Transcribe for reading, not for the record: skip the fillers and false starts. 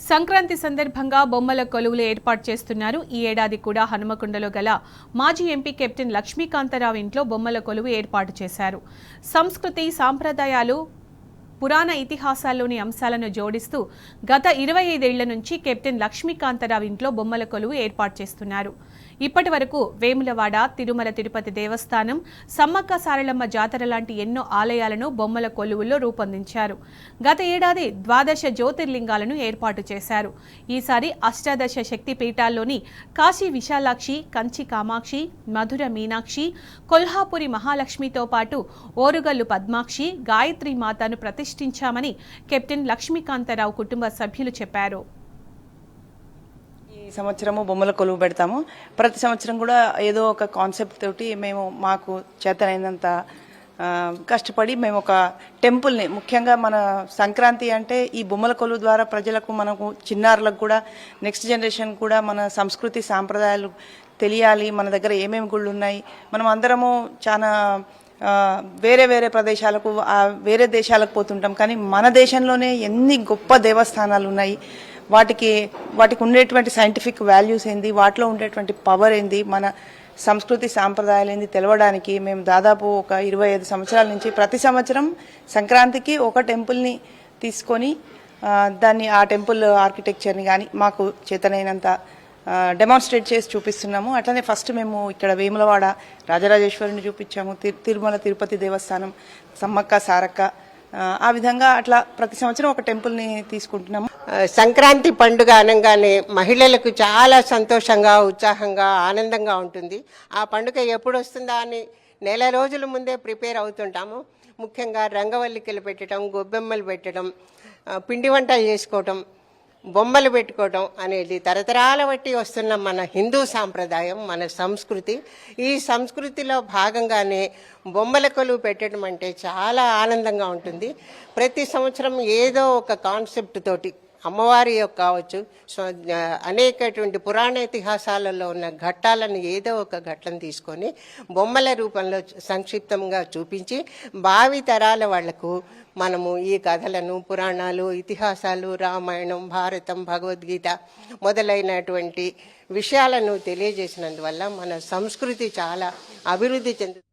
సంక్రాంతి సందర్భంగా బొమ్మల కొలువులు ఏర్పాటు చేస్తున్నారు. ఈ ఏడాది కూడా హనుమకొండలో గల మాజీ ఎంపీ కెప్టెన్ లక్ష్మీకాంతరావు ఇంట్లో బొమ్మల కొలువు ఏర్పాటు చేశారు. సంస్కృతి, సాంప్రదాయాలు, పురాణ ఇతిహాసాల్లోని అంశాలను జోడిస్తూ గత 25 ఏళ్ల నుంచి కెప్టెన్ లక్ష్మీకాంతరావు ఇంట్లో బొమ్మల కొలువు ఏర్పాటు చేస్తున్నారు. ఇప్పటి వరకు వేములవాడ, తిరుమల తిరుపతి దేవస్థానం, సమ్మక్క సారలమ్మ జాతర లాంటి ఎన్నో ఆలయాలను బొమ్మల కొలువుల్లో రూపొందించారు. గత ఏడాది 12 జ్యోతిర్లింగాలను ఏర్పాటు చేశారు. ఈసారి అష్టాదశ శక్తి పీఠాల్లోని కాశీ విశాలాక్షి, కంచి కామాక్షి, మధుర మీనాక్షి, కొల్హాపురి మహాలక్ష్మితో పాటు ఓరుగల్లు పద్మాక్షి, గాయత్రి మాతను ప్రతిష్ఠించామని కెప్టెన్ లక్ష్మీకాంతరావు కుటుంబ సభ్యులు చెప్పారు. ఈ సంవత్సరము బొమ్మల కొలువు పెడతాము. ప్రతి సంవత్సరం కూడా ఏదో ఒక కాన్సెప్ట్ తోటి మేము మాకు చేతనైనంత కష్టపడి మేము ఒక టెంపుల్ని, ముఖ్యంగా మన సంక్రాంతి అంటే ఈ బొమ్మల కొలువు ద్వారా ప్రజలకు, మనకు చిన్నారులకు కూడా, నెక్స్ట్ జనరేషన్ కూడా మన సంస్కృతి సాంప్రదాయాలు తెలియాలి. మన దగ్గర ఏమేమి గుళ్ళు ఉన్నాయి, మనం అందరము చాలా వేరే వేరే ప్రదేశాలకు, వేరే దేశాలకు పోతుంటాం, కానీ మన దేశంలోనే ఎన్ని గొప్ప దేవస్థానాలు ఉన్నాయి, వాటికి ఉండేటువంటి సైంటిఫిక్ వాల్యూస్ ఏంది, వాటిలో ఉండేటువంటి పవర్ ఏంది, మన సంస్కృతి సాంప్రదాయాలు ఏంది తెలవడానికి మేము దాదాపు ఒక 25 సంవత్సరాల నుంచి ప్రతి సంవత్సరం సంక్రాంతికి ఒక టెంపుల్ని తీసుకొని దాన్ని, ఆ టెంపుల్ ఆర్కిటెక్చర్ని కానీ మాకు చేతనైనంత డెమాన్స్ట్రేట్ చేసి చూపిస్తున్నాము. అట్లనే ఫస్ట్ మేము ఇక్కడ వేములవాడ రాజరాజేశ్వరిని చూపించాము, తిరుమల తిరుపతి దేవస్థానం, సమ్మక్క సారక్క, ఆ విధంగా అట్లా ప్రతి సంవత్సరం ఒక టెంపుల్ని తీసుకుంటున్నాము. సంక్రాంతి పండుగ అనగానే మహిళలకు చాలా సంతోషంగా, ఉత్సాహంగా, ఆనందంగా ఉంటుంది. ఆ పండుగ ఎప్పుడు వస్తుందా అని నెల రోజుల ముందే ప్రిపేర్ అవుతుంటాము. ముఖ్యంగా రంగవల్లికలు పెట్టడం, గొబ్బెమ్మలు పెట్టడం, పిండి వంటలు చేసుకోవటం, బొమ్మలు పెట్టుకోవటం అనేది తరతరాల బట్టి వస్తున్న మన హిందూ సాంప్రదాయం, మన సంస్కృతి. ఈ సంస్కృతిలో భాగంగానే బొమ్మల కొలువు పెట్టడం అంటే చాలా ఆనందంగా ఉంటుంది. ప్రతి సంవత్సరం ఏదో ఒక కాన్సెప్ట్ తోటి అమ్మవారి యొక్క కావచ్చు, అనేకటువంటి పురాణ ఇతిహాసాలలో ఉన్న ఘట్టాలను ఏదో ఒక ఘట్టం తీసుకొని బొమ్మల రూపంలో సంక్షిప్తంగా చూపించి భావి తరాల వాళ్లకు మనము ఈ కథలను, పురాణాలు, ఇతిహాసాలు, రామాయణం, భారతం, భగవద్గీత మొదలైనటువంటి విషయాలను తెలియజేసినందువల్ల మన సంస్కృతి చాలా అభివృద్ధి చెందుతుంది.